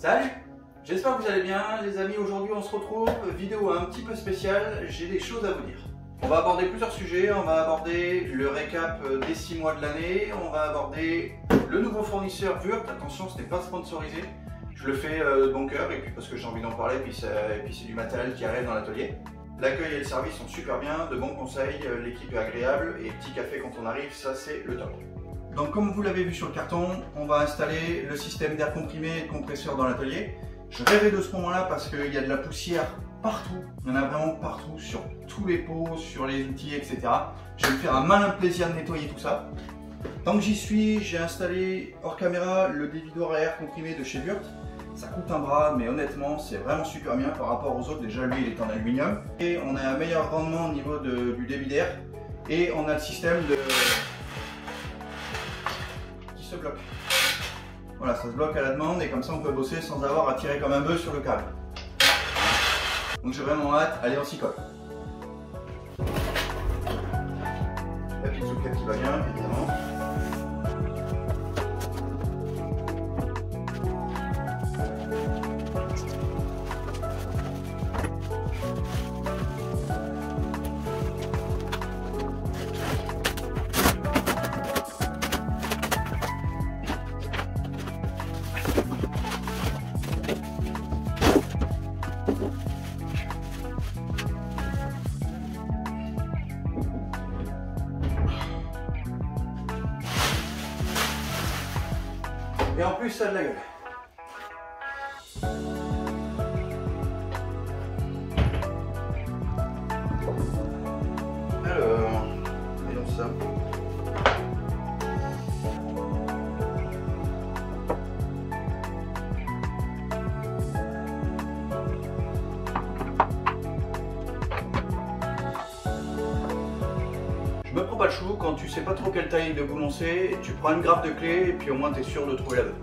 Salut! J'espère que vous allez bien les amis. Aujourd'hui on se retrouve, vidéo un petit peu spéciale, j'ai des choses à vous dire. On va aborder plusieurs sujets, on va aborder le récap des 6 mois de l'année, on va aborder le nouveau fournisseur Wurt. Attention, ce n'est pas sponsorisé, je le fais de bon cœur et puis parce que j'ai envie d'en parler, et puis c'est du matériel qui arrive dans l'atelier. L'accueil et le service sont super bien, de bons conseils, l'équipe est agréable et petit café quand on arrive, ça c'est le top. Donc comme vous l'avez vu sur le carton, on va installer le système d'air comprimé et de compresseur dans l'atelier. Je rêvais de ce moment-là parce qu'il y a de la poussière partout, il y en a vraiment partout, sur tous les pots, sur les outils, etc. Je vais me faire un malin plaisir de nettoyer tout ça. Tant que j'y suis, j'ai installé hors caméra le dévidoir à air comprimé de chez Wurt. Ça coûte un bras, mais honnêtement, c'est vraiment super bien par rapport aux autres. Déjà, lui, il est en aluminium. Et on a un meilleur rendement au niveau du débit d'air. Et on a le système qui se bloque. Voilà, ça se bloque à la demande et comme ça, on peut bosser sans avoir à tirer comme un bœuf sur le câble. Donc, j'ai vraiment hâte. Allez, on s'y colle. La petite souquette qui va bien, évidemment. Et en plus, ça a de la gueule. Alors, voyons ça. Je me prends pas le chou, quand tu sais pas trop quelle taille de boulon c'est, tu prends une grappe de clé et puis au moins tu es sûr de trouver la bonne.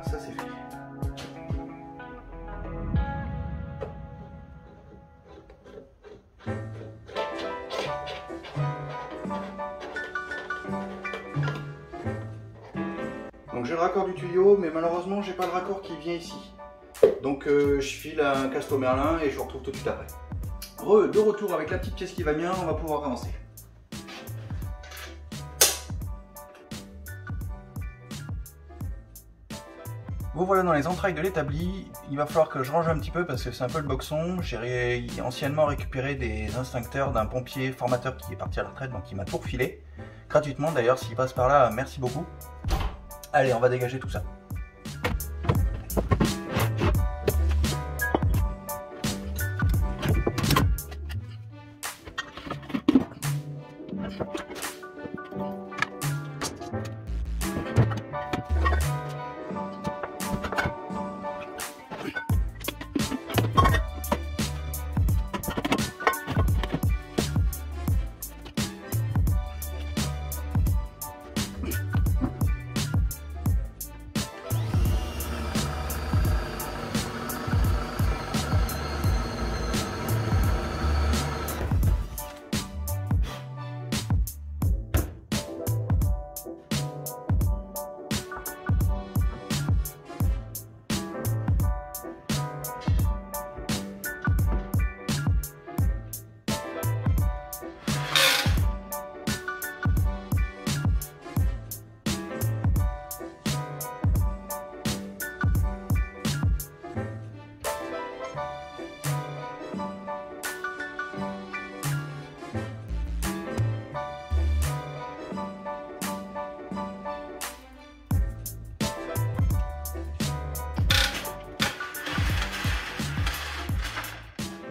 Ça c'est fait. Donc j'ai le raccord du tuyau, mais malheureusement j'ai pas le raccord qui vient ici. Donc je file un Castro Merlin et je vous retrouve tout de suite après. De retour avec la petite pièce qui va bien, on va pouvoir avancer. Vous voilà dans les entrailles de l'établi. Il va falloir que je range un petit peu parce que c'est un peu le boxon. J'ai anciennement récupéré des instincteurs d'un pompier formateur qui est parti à la retraite, donc il m'a tout refilé. Gratuitement d'ailleurs, s'il passe par là, merci beaucoup. Allez, on va dégager tout ça.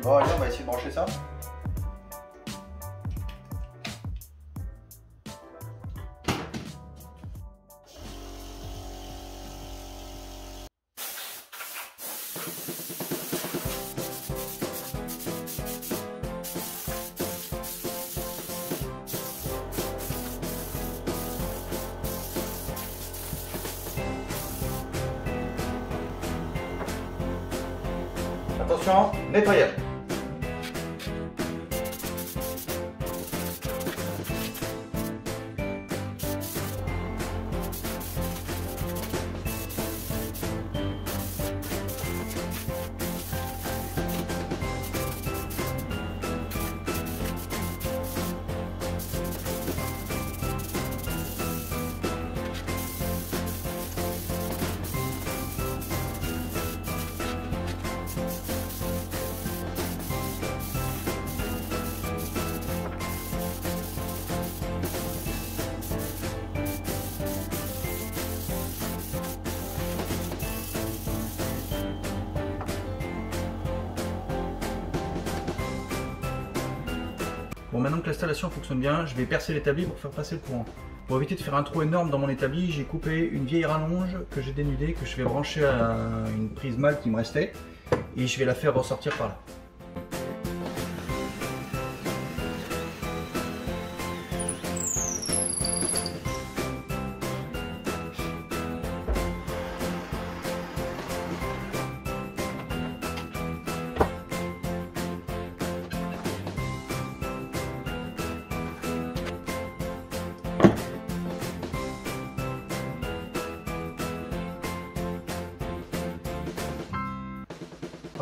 Bon, allez, on va essayer de brancher ça. Attention, nettoyage. Bon, maintenant que l'installation fonctionne bien, je vais percer l'établi pour faire passer le courant. Pour éviter de faire un trou énorme dans mon établi, j'ai coupé une vieille rallonge que j'ai dénudée, que je vais brancher à une prise mâle qui me restait, et je vais la faire ressortir par là.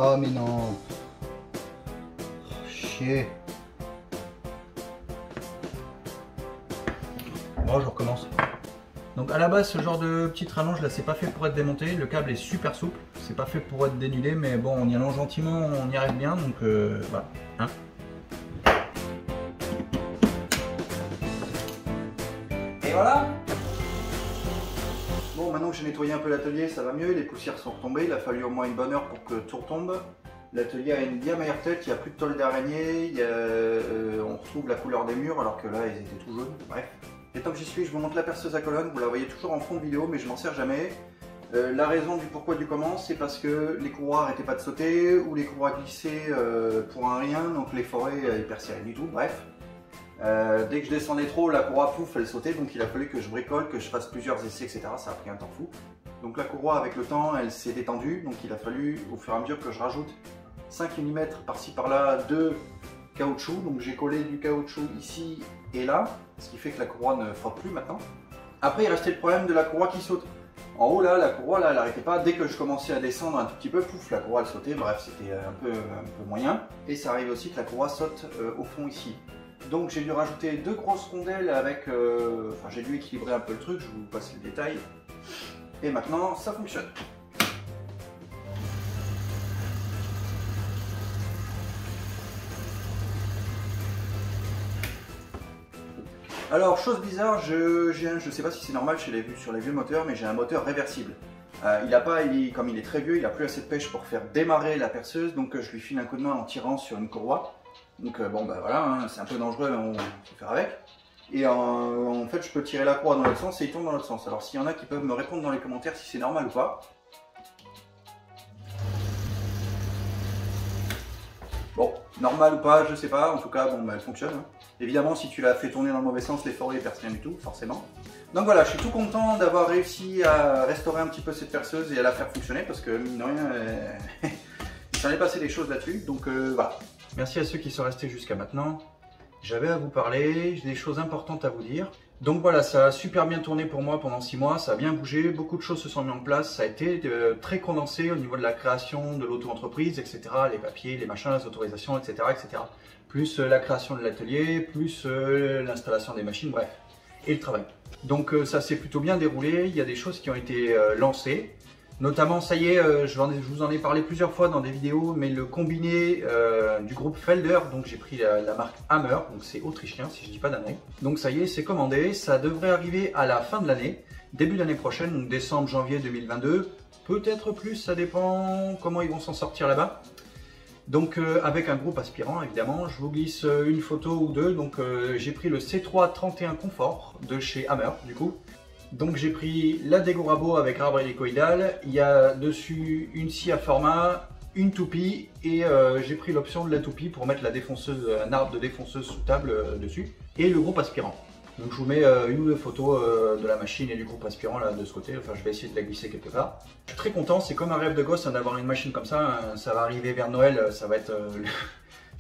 Oh mais non. Oh, chier. Bon, je recommence. Donc à la base, ce genre de petite rallonge là, c'est pas fait pour être démonté. Le câble est super souple. C'est pas fait pour être dénudé, mais bon, on y allonge gentiment, on y arrive bien. Donc voilà. Hein. Et voilà. Bon, maintenant que j'ai nettoyé un peu l'atelier, ça va mieux, les poussières sont retombées, il a fallu au moins une bonne heure pour que tout retombe. L'atelier a une bien meilleure tête, il n'y a plus de tôle d'araignée, on retrouve la couleur des murs alors que là ils étaient tout jaunes, bref. Et tant que j'y suis, je vous montre la perceuse à colonne, vous la voyez toujours en fond de vidéo mais je m'en sers jamais. La raison du pourquoi du comment, c'est parce que les courroies n'arrêtaient pas de sauter ou les courroies glissaient pour un rien, donc les forêts elles perçaient rien du tout, bref. Dès que je descendais trop, la courroie pouf, elle sautait, donc il a fallu que je bricole, que je fasse plusieurs essais, etc. Ça a pris un temps fou. Donc la courroie avec le temps, elle s'est détendue, donc il a fallu au fur et à mesure que je rajoute 5 mm par-ci par-là de caoutchouc. Donc j'ai collé du caoutchouc ici et là, ce qui fait que la courroie ne frotte plus maintenant. Après il restait le problème de la courroie qui saute. En haut là, la courroie là, elle n'arrêtait pas, dès que je commençais à descendre un tout petit peu, pouf, la courroie elle sautait, bref c'était un peu moyen. Et ça arrive aussi que la courroie saute au fond ici. Donc j'ai dû rajouter 2 grosses rondelles avec, enfin j'ai dû équilibrer un peu le truc, je vous passe les détails. Et maintenant ça fonctionne. Alors chose bizarre, je sais pas si c'est normal sur les vieux moteurs, mais j'ai un moteur réversible. Comme il est très vieux, il n'a plus assez de pêche pour faire démarrer la perceuse, donc je lui file un coup de main en tirant sur une courroie. Donc bon bah voilà, hein, c'est un peu dangereux, mais on peut faire avec. Et en fait je peux tirer la courroie dans l'autre sens et il tourne dans l'autre sens. Alors s'il y en a qui peuvent me répondre dans les commentaires si c'est normal ou pas. Bon, normal ou pas, je sais pas, en tout cas bon bah elle fonctionne. Hein. Évidemment si tu la fais tourner dans le mauvais sens, les forêts percent rien du tout, forcément. Donc voilà, je suis tout content d'avoir réussi à restaurer un petit peu cette perceuse et à la faire fonctionner parce que mine de rien, il s'en est passé des choses là-dessus, donc voilà. Merci à ceux qui sont restés jusqu'à maintenant. J'avais à vous parler, j'ai des choses importantes à vous dire. Donc voilà, ça a super bien tourné pour moi pendant 6 mois, ça a bien bougé, beaucoup de choses se sont mises en place, ça a été très condensé au niveau de la création de l'auto-entreprise, etc. Les papiers, les machins, les autorisations, etc. etc. Plus la création de l'atelier, plus l'installation des machines, bref, et le travail. Donc ça s'est plutôt bien déroulé, il y a des choses qui ont été lancées. Notamment, ça y est, je vous en ai parlé plusieurs fois dans des vidéos, mais le combiné du groupe Felder, donc j'ai pris la marque Hammer, donc c'est autrichien si je dis pas d'année. Donc ça y est, c'est commandé, ça devrait arriver à la fin de l'année, début d'année prochaine, donc décembre, janvier 2022, peut-être plus, ça dépend comment ils vont s'en sortir là-bas. Donc avec un groupe aspirant évidemment, je vous glisse une photo ou deux, donc j'ai pris le C331 Confort de chez Hammer du coup. Donc j'ai pris la Dego Rabo avec arbre hélicoïdal, il y a dessus une scie à format, une toupie et j'ai pris l'option de la toupie pour mettre la défonceuse, un arbre de défonceuse sous table dessus et le groupe aspirant. Donc je vous mets une ou deux photos de la machine et du groupe aspirant là de ce côté, enfin je vais essayer de la glisser quelque part. Je suis très content, c'est comme un rêve de gosse hein, d'avoir une machine comme ça, hein. Ça va arriver vers Noël, ça va être,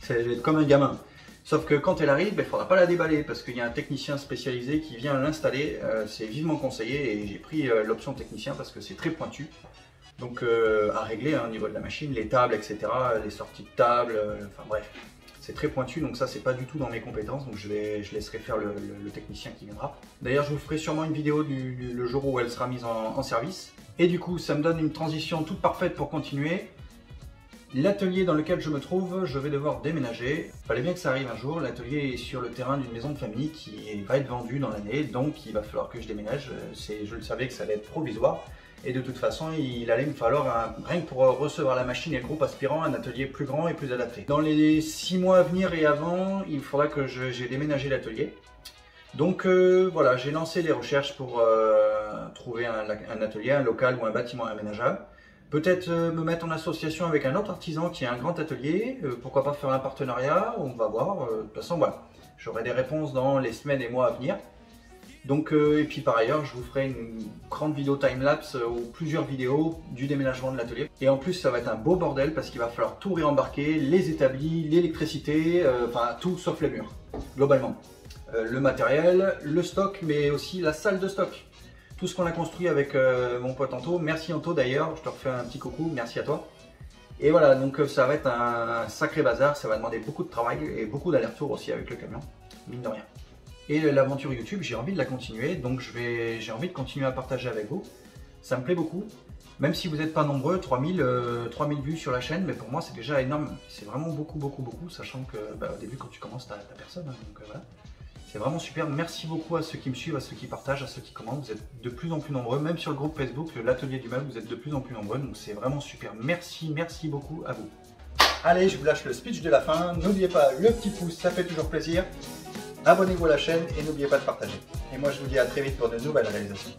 ça va être comme un gamin. Sauf que quand elle arrive, il ne faudra pas la déballer parce qu'il y a un technicien spécialisé qui vient l'installer, c'est vivement conseillé et j'ai pris l'option technicien parce que c'est très pointu. Donc à régler hein, au niveau de la machine, les tables, etc., les sorties de table, enfin bref. C'est très pointu, donc ça c'est pas du tout dans mes compétences, donc je laisserai faire le technicien qui viendra. D'ailleurs je vous ferai sûrement une vidéo le jour où elle sera mise en service. Et du coup ça me donne une transition toute parfaite pour continuer. L'atelier dans lequel je me trouve, je vais devoir déménager. Il fallait bien que ça arrive un jour, l'atelier est sur le terrain d'une maison de famille qui va être vendue dans l'année, donc il va falloir que je déménage. Je le savais que ça allait être provisoire. Et de toute façon, il allait me falloir, rien que pour recevoir la machine et le groupe aspirant, un atelier plus grand et plus adapté. Dans les 6 mois à venir et avant, il faudra que j'ai déménagé l'atelier. Donc voilà, j'ai lancé les recherches pour trouver un atelier, un local ou un bâtiment aménageable. Peut-être me mettre en association avec un autre artisan qui a un grand atelier. Pourquoi pas faire un partenariat, on va voir. De toute façon, voilà, j'aurai des réponses dans les semaines et mois à venir. Donc, et puis par ailleurs, je vous ferai une grande vidéo time-lapse ou plusieurs vidéos du déménagement de l'atelier. Et en plus, ça va être un beau bordel parce qu'il va falloir tout réembarquer, les établis, l'électricité, enfin tout sauf les murs, globalement. Le matériel, le stock, mais aussi la salle de stock. Tout ce qu'on a construit avec mon pote Anto. Merci Anto d'ailleurs, je te refais un petit coucou, merci à toi. Et voilà, donc ça va être un sacré bazar, ça va demander beaucoup de travail et beaucoup d'aller-retour aussi avec le camion, mine de rien. Et l'aventure YouTube, j'ai envie de la continuer, donc j'ai envie de continuer à partager avec vous. Ça me plaît beaucoup, même si vous n'êtes pas nombreux, 3000 vues sur la chaîne, mais pour moi c'est déjà énorme. C'est vraiment beaucoup, sachant que au début quand tu commences, t'as personne, hein, donc voilà. C'est vraiment super, merci beaucoup à ceux qui me suivent, à ceux qui partagent, à ceux qui commentent, vous êtes de plus en plus nombreux, même sur le groupe Facebook, l'atelier du meuble, vous êtes de plus en plus nombreux, donc c'est vraiment super, merci beaucoup à vous. Allez, je vous lâche le speech de la fin, n'oubliez pas le petit pouce, ça fait toujours plaisir. Abonnez-vous à la chaîne et n'oubliez pas de partager. Et moi je vous dis à très vite pour de nouvelles réalisations.